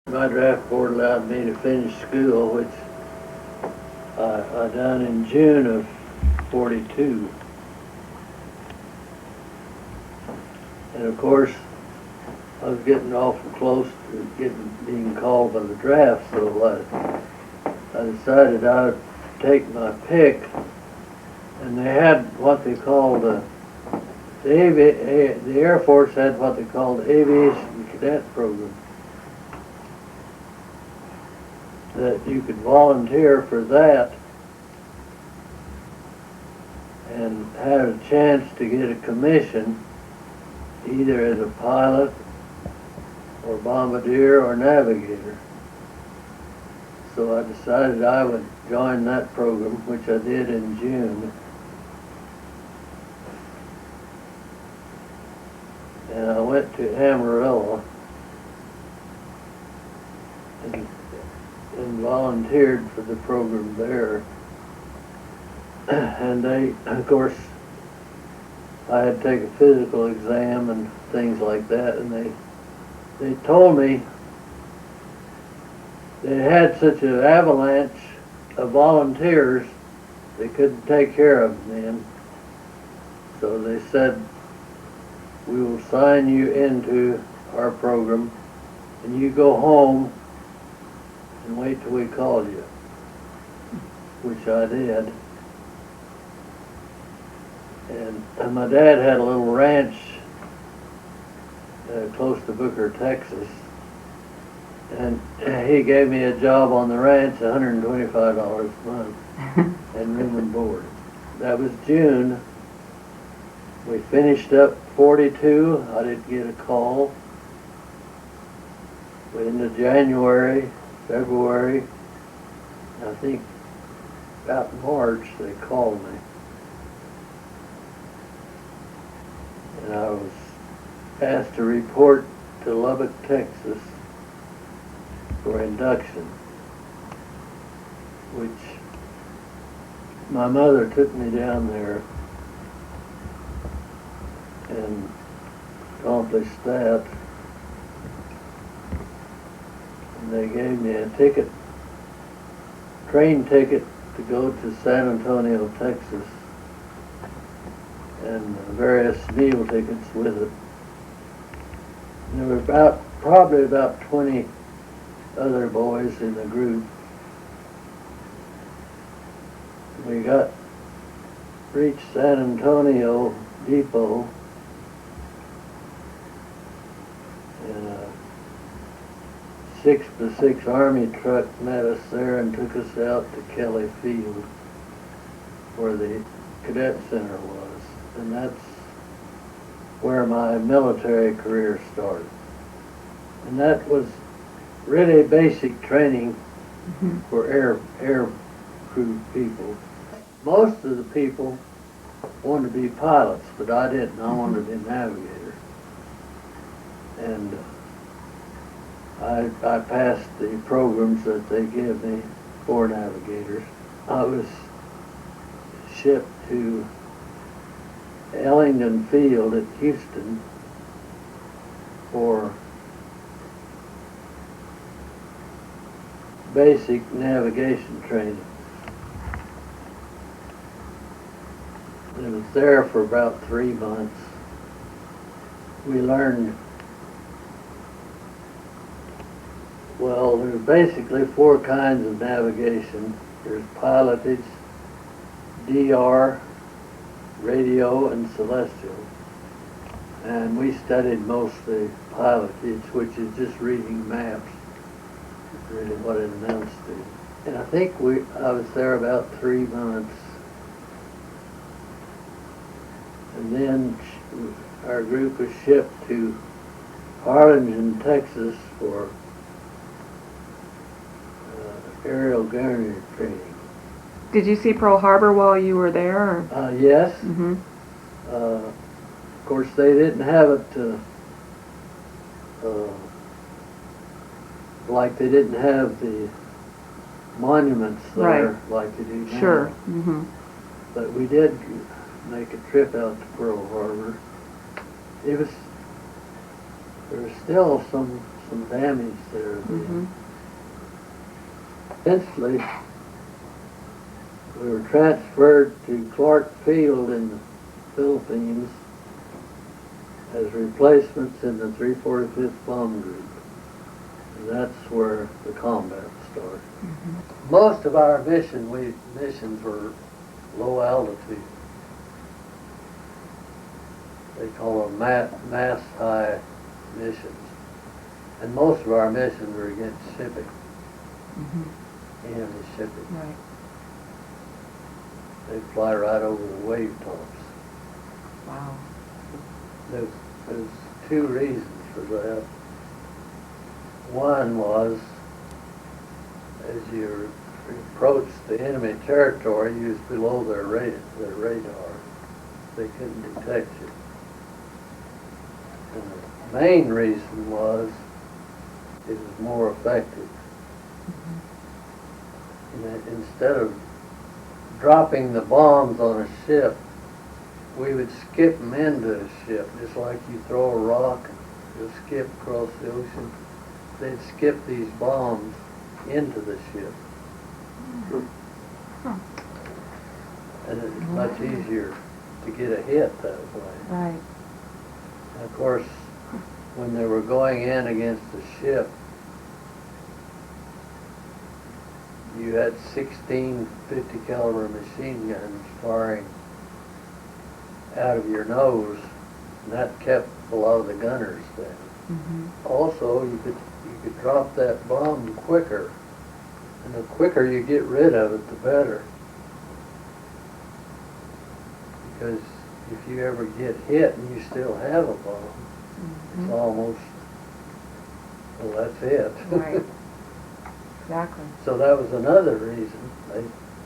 My draft board allowed me to finish school, which I done in June of '42. And of course, I was getting awful close to being called by the draft, so I decided I would take my pick. And they had what they called the Air Force had what they called the Aviation Cadet Program, that you could volunteer for that and have a chance to get a commission either as a pilot or bombardier or navigator. So I decided I would join that program, which I did in June. And I went to Amarillo and volunteered for the program there. And they, of course, I had to take a physical exam and things like that, and they told me they had such an avalanche of volunteers they couldn't take care of them then. So they said, we will sign you into our program and you go home and wait till we call you, which I did. And my dad had a little ranch close to Booker, Texas, and he gave me a job on the ranch, $125 a month, and room and board. That was June. We finished up 42. I didn't get a call. Into January, February, I think about March, they called me. And I was asked to report to Lubbock, Texas for induction, which my mother took me down there and accomplished that. And they gave me a ticket, train ticket to go to San Antonio, Texas, and various meal tickets with it. And there were probably about 20 other boys in the group. We reached San Antonio Depot, and a 6x6 Army truck met us there and took us out to Kelly Field, where the Cadet Center was. And that's where my military career started. And that was really basic training for air crew people. Most of the people wanted to be pilots, but I didn't. I wanted to be a navigator. And I passed the programs that they give me for navigators. I was shipped to Ellington Field at Houston for basic navigation training. I was there for about 3 months. We learned, well, there's basically 4 kinds of navigation. There's pilotage, DR, radio, and celestial. And we studied mostly pilotage, which is just reading maps, is really what it amounts to. And I think I was there about 3 months. And then our group was shipped to Harlingen, Texas for aerial gunnery training. Did you see Pearl Harbor while you were there? Yes. Of course, they didn't have it like they didn't have the monuments there, right, like they do now. Sure. But we did make a trip out to Pearl Harbor. It was there's still some damage there. Eventually, we were transferred to Clark Field in the Philippines as replacements in the 345th Bomb Group. And that's where the combat started. Most of our missions were low altitude. They call them mass high missions. And most of our missions were against shipping. Enemy shipping. Right. They fly right over the wave tops. Wow. There's two reasons for that. One was, as you approached the enemy territory, you was below their radar. They couldn't detect you. And the main reason was it was more effective. And that instead of dropping the bombs on a ship, we would skip them into a ship, just like you throw a rock and you'll skip across the ocean. They'd skip these bombs into the ship. And it's much easier to get a hit that way. Right. And of course, when they were going in against the ship, you had 16 50 caliber machine guns firing out of your nose, and that kept a lot of the gunners down. Also, you could drop that bomb quicker, and the quicker you get rid of it, the better. Because if you ever get hit and you still have a bomb, it's almost, well, that's it. Right. Exactly. So that was another reason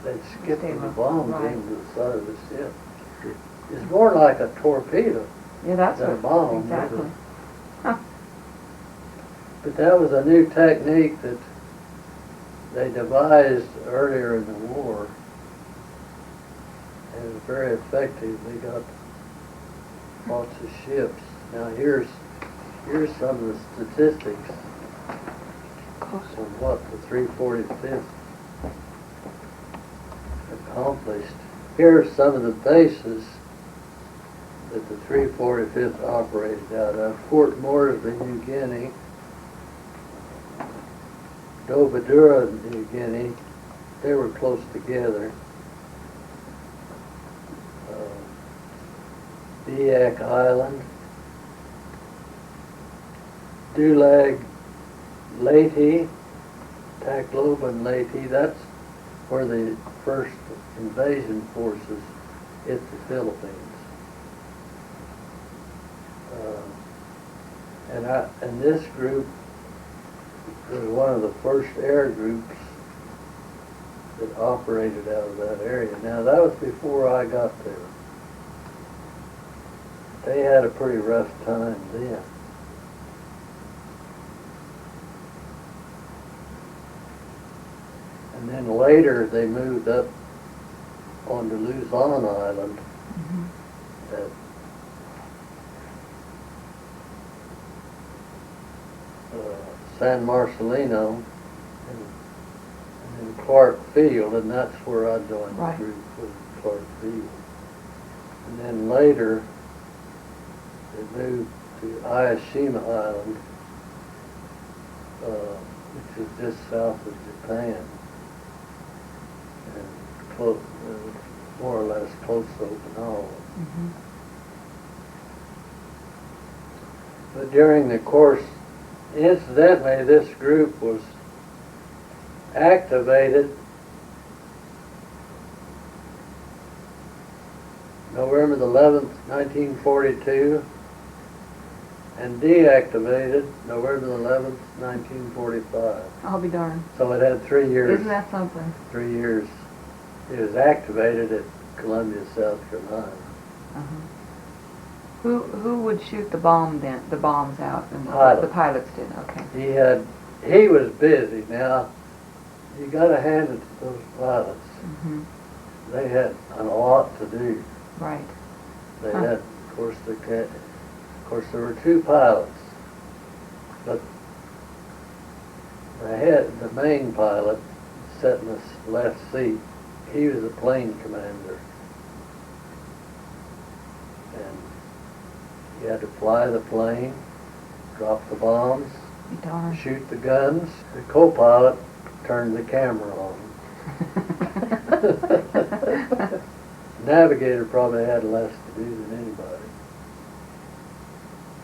they'd skip Stay the low. bombs Right. into the side of the ship. It's more like a torpedo Yeah, that's than a what, bomb. exactly. But that was a new technique that they devised earlier in the war. And it was very effective. They got lots of ships. Now here's some of the statistics of what the 345th accomplished. Here are some of the bases that the 345th operated out of. Fort Moresby, New Guinea, Dobadura, New Guinea. They were close together. Biak Island, Dulag, Leyte, Tacloban, Leyte. That's where the first invasion forces hit the Philippines. And this group was one of the first air groups that operated out of that area. Now that was before I got there. They had a pretty rough time then. And then later they moved up onto Luzon Island at San Marcelino and then Clark Field, and that's where I joined the group, was Clark Field. And then later they moved to Ayashima Island, which is just south of Japan, and close, more or less close to Okinawa. But during the course, incidentally, this group was activated November the 11th, 1942, and deactivated November the 11th, 1945. I'll be darned. So it had 3 years. Isn't that something? 3 years. It was activated at Columbia, South Carolina. Who would shoot the bombs out? And Pilot. The pilots did. Okay. He was busy. Now, you got to hand it to those pilots. They had a lot to do. Right. They had, of course, there were 2 pilots But the main pilot sat in the left seat. He was a plane commander. And he had to fly the plane, drop the bombs, Darn. shoot the guns. The co-pilot turned the camera on. Navigator probably had less to do than anybody.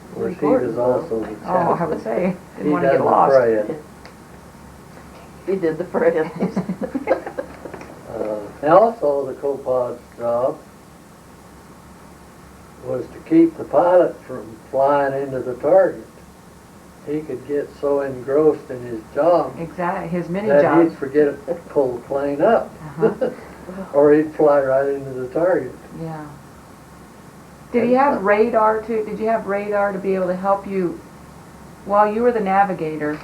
Of course, he was also the Oh, I would chaplain. say, He didn't want to done get the lost. praying. He did the praying. And also the co-pilot's job was to keep the pilot from flying into the target. He could get so engrossed in his job Exactly, his mini that job. he'd forget to pull the plane up. Uh-huh. Or he'd fly right into the target. Yeah. Did he have radar too? Did you have radar to be able to help you while you were the navigator,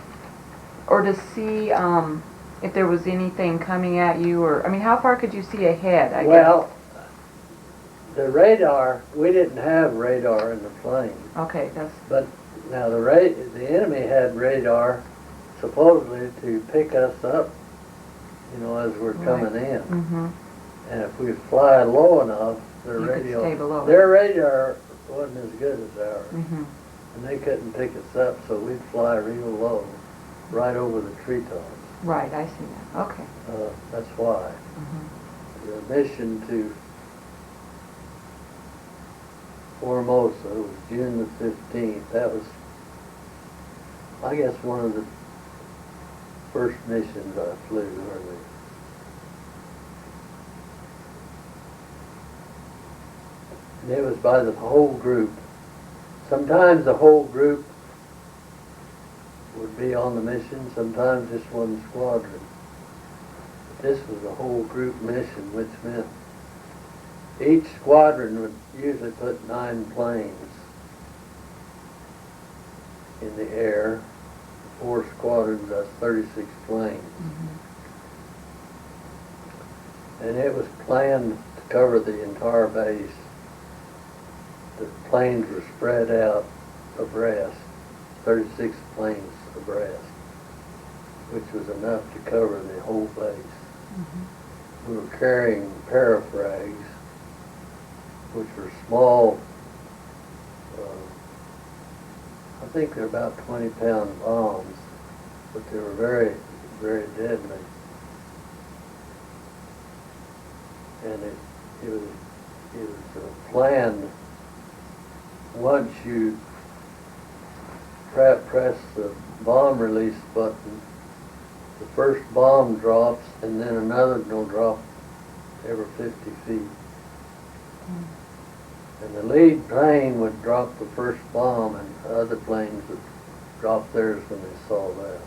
or to see if there was anything coming at you, or I mean, how far could you see ahead? I Well, the radar, we didn't have radar in the plane. guess. Okay, that's But now the enemy had radar supposedly to pick us up, as we're coming in. Mm-hmm. And if we fly low enough, their You could radio, stay below. their radar wasn't as good as ours. Mm-hmm. And they couldn't pick us up, so we'd fly real low, right over the treetops. Right, I see that. Okay. That's why. Mm-hmm. The mission to Formosa was June the 15th. That was, I guess, one of the first missions I flew, early. And it was by the whole group. Sometimes the whole group would be on the mission, sometimes just one squadron. This was a whole group mission, which meant each squadron would usually put 9 planes in the air. 4 squadrons, that's 36 planes. Mm-hmm. And it was planned to cover the entire base. The planes were spread out abreast, 36 planes abreast, which was enough to cover the whole base. Mm-hmm. We were carrying parafrags, which were small, I think they're about 20-pound bombs, but they were very, very deadly. And it was planned, once you press the bomb release button, the first bomb drops and then another will drop every 50 feet. And the lead plane would drop the first bomb and other planes would drop theirs when they saw that.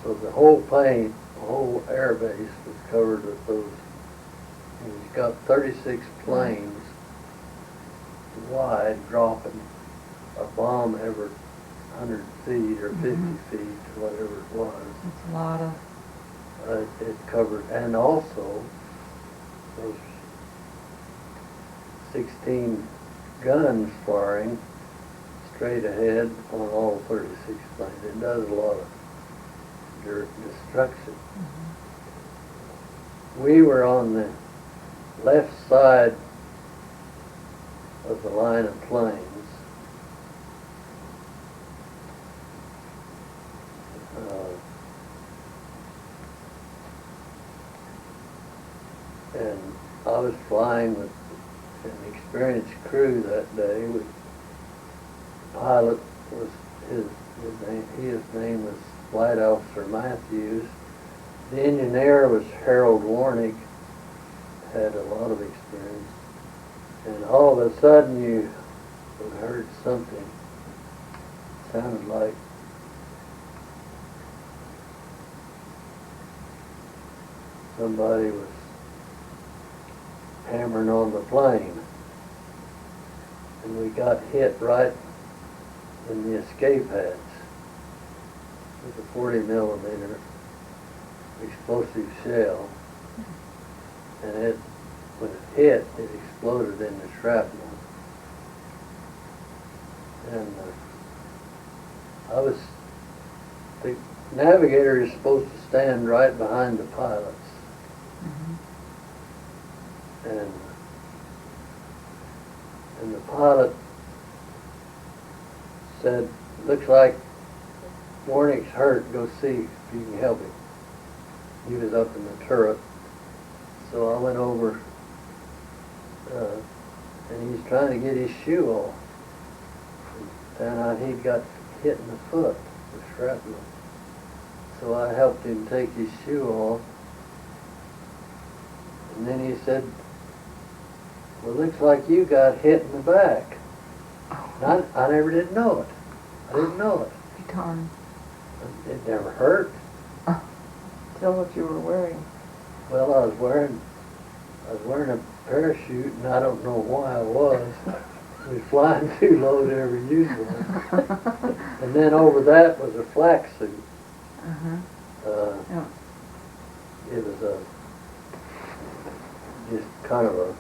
So the whole plane, the whole air base was covered with those. And you've got 36 planes wide dropping a bomb every 100 feet or 50 feet, whatever it was. That's a lot of. It covered, and also those 16 guns firing straight ahead on all 36 planes. It does a lot of destruction. Mm-hmm. We were on the left side of the line of planes. And I was flying with an experienced crew that day. The pilot was his name was Flight Officer Matthews. The engineer was Harold Warnick, had a lot of experience. And all of a sudden you heard something. Sounded like somebody was hammering on the plane. And we got hit right in the escape hatch with a 40 millimeter explosive shell. And when it hit, it exploded into shrapnel. And the Navigator is supposed to stand right behind the pilots. And the pilot said, looks like Warnick's hurt, go see if you can help him. He was up in the turret. So I went over, and he's trying to get his shoe off. And found out he'd got hit in the foot with shrapnel. So I helped him take his shoe off. And then he said, well, looks like you got hit in the back. And I never did know it. I didn't know it. Darn. It never hurt. Tell what you were wearing. Well, I was wearing a parachute, and I don't know why I was. I was flying too low to ever use one. And then over that was a flak suit. Yeah. It was just kind of a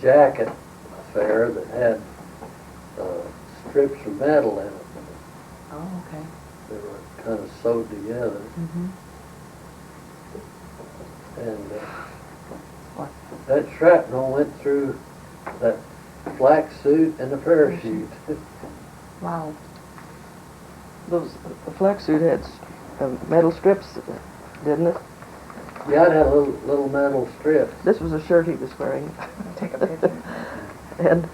jacket affair that had strips of metal in it. Oh, okay. They were kind of sewed together. And that shrapnel went through that flak suit and the parachute. Wow. The flak suit had metal strips, didn't it? Yeah, it had little metal strips. This was a shirt he was wearing. Take a picture. And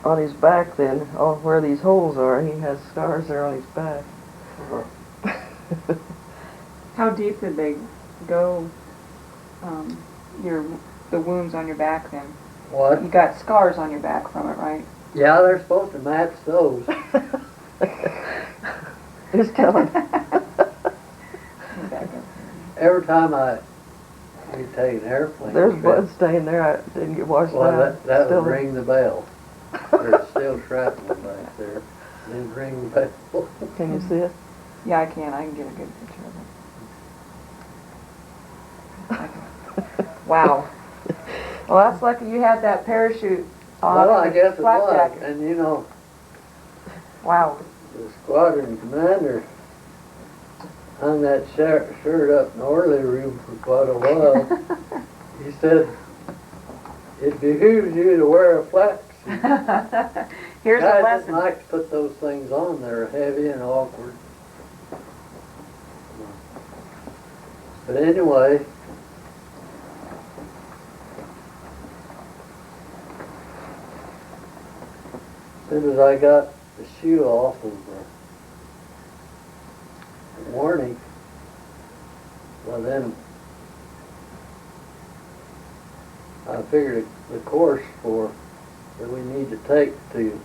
on his back then, where these holes are, he has scars there on his back. How deep did they go, the wounds on your back then? What? You got scars on your back from it, right? Yeah, they're supposed to match those. Just telling. Every time we take an airplane There's trip, blood stain there. I didn't get washed well, out. that Still would ring the bell. There's still shrapnel back there. Then ring the bell. Can you see it? Yeah, I can. I can get a good picture of it. Wow. Well, that's lucky you had that parachute on. Well, I guess it flak was. jacket. And you know, Wow. the squadron commander hung that shirt up in the orderly room for quite a while. He said, it behooves you to wear a flak suit. Here's a Guys lesson. didn't like to put those things on. They're heavy and awkward. But anyway, as soon as I got the shoe off of the warning, well then I figured the course that we need to take to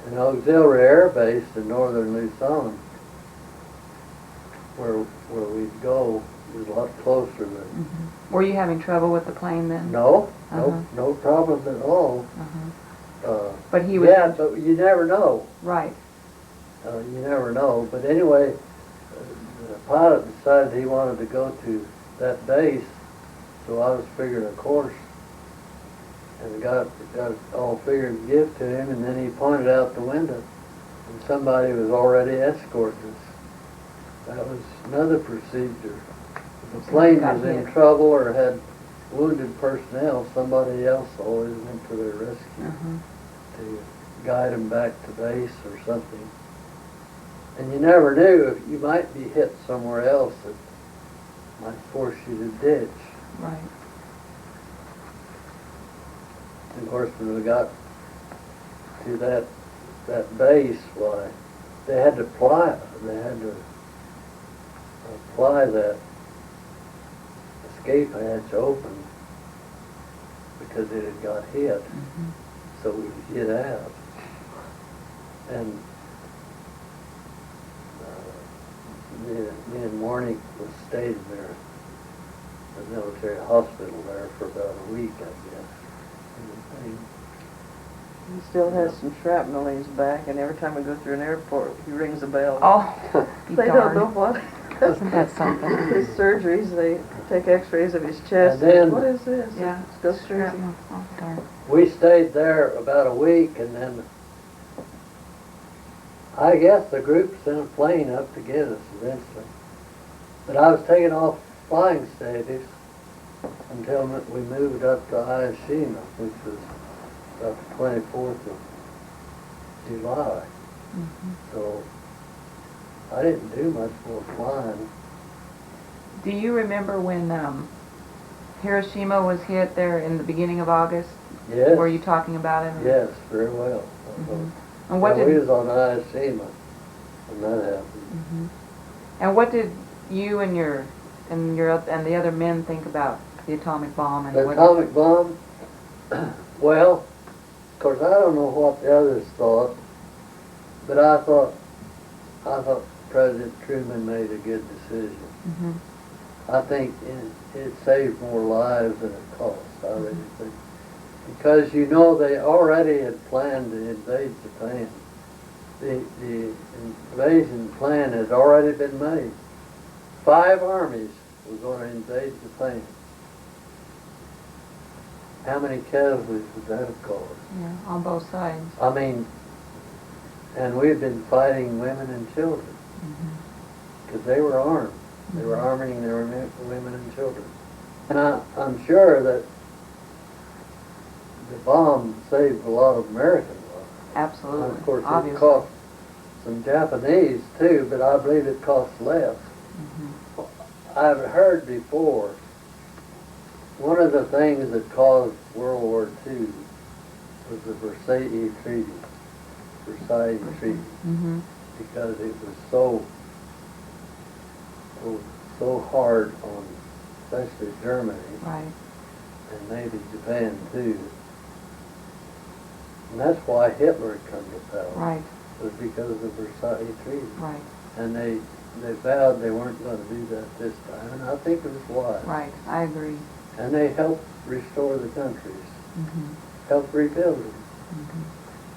an auxiliary air base in northern Luzon, where we'd go, was a lot closer than. Were you having trouble with the plane then? No, Uh-huh. no problem at all. But he was. Yeah, but you never know. Right. You never know. But anyway, the pilot decided he wanted to go to that base, so I was figuring a course and got it all figured to give to him, and then he pointed out the window, and somebody was already escorting us. That was another procedure. If the plane Got was in hit. trouble or had wounded personnel, somebody else always went to their rescue to guide them back to base or something. And you never knew, if you might be hit somewhere else that might force you to ditch. Right. And of course, when we got to that base, why, they had to apply that escape hatch open because it had got hit. So we could get out. And me and Warnick was stayed there, at the military hospital there for about a week, I guess. He still has some shrapnel in his back, and every time we go through an airport, he rings a bell. Oh, you They darn. don't know what. Isn't that something? His surgeries, take x-rays of his chest. And then- What is this? Yeah. It goes crazy. Shrapnel. Oh, darn. We stayed there about a week, and then I guess the group sent a plane up to get us eventually. But I was taken off flying status until we moved up to Hiroshima, which was about the 24th of July. So I didn't do much more flying. Do you remember when Hiroshima was hit there in the beginning of August? Yes. Were you talking about it? Yes, very well. And what we did was on Hiroshima when that happened. and what did you and the other men think about the atomic bomb and The what? atomic bomb, well, of course I don't know what the others thought, but I thought President Truman made a good decision. I think it saved more lives than it cost, I really think. Because you know they already had planned to invade Japan. The invasion plan had already been made. 5 armies were going to invade Japan. How many casualties would that have caused? Yeah, on both sides. I mean, and we've been fighting women and children. Because they were armed. They were arming their women and children. And I'm sure that the bomb saved a lot of American lives. Absolutely. And of course, obviously. it cost some Japanese too, but I believe it cost less. I've heard before, one of the things that caused World War II was the Versailles Treaty. Because it was so hard on especially Germany. Right. And maybe Japan too. And that's why Hitler had come to power. Right. Was because of the Versailles Treaty. Right. And they vowed they weren't going to do that this time, and I think it was wise. Right. I agree. And they helped restore the countries, helped rebuild them.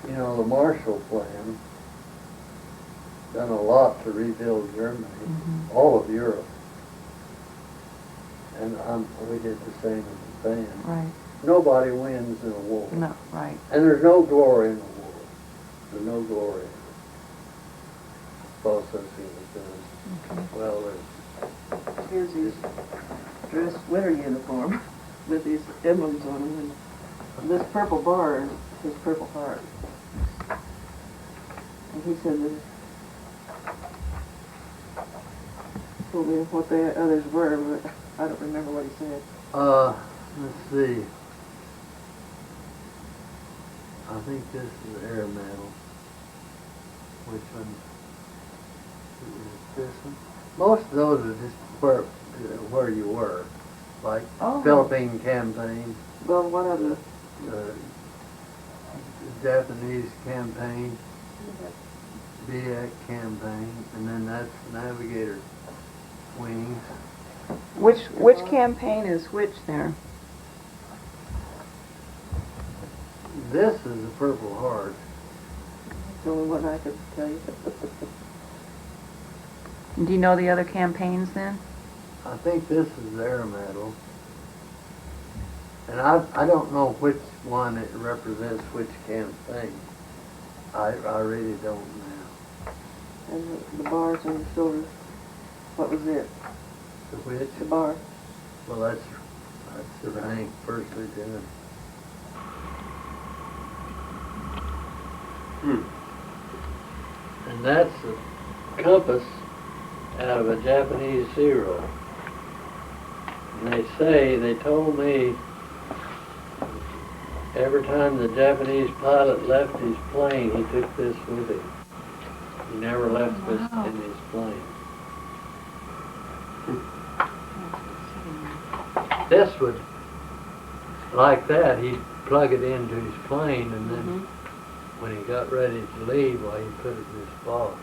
You know, the Marshall Plan done a lot to rebuild Germany, all of Europe. And we did the same in Japan. Right. Nobody wins in a war. No. Right. And there's no glory in a war. There's no glory in it. Processing is done. Well, Here's his dress winter uniform with these emblems on them. And this purple bar is his Purple Heart. And he said that told me what the others were, but I don't remember what he said. let's see. I think this is air medal. Which one? Is this one? Most of those are just where you were, like Philippine campaign, Well, one of the Japanese campaign, BX campaign, and then that's Navigator wings. Which campaign is which there? This is the Purple Heart. the only one I could tell you. Do you know the other campaigns then? I think this is their medal. And I don't know which one it represents which campaign. I really don't know. And the bars on the shoulder. What was it? The which? The bar. Well, that's the rank, first lieutenant. And that's the compass out of a Japanese zero. And they told me every time the Japanese pilot left his plane, he took this with him. He never left this in his plane. This would, like that, he'd plug it into his plane, and then when he got ready to leave, well, he put it in his box.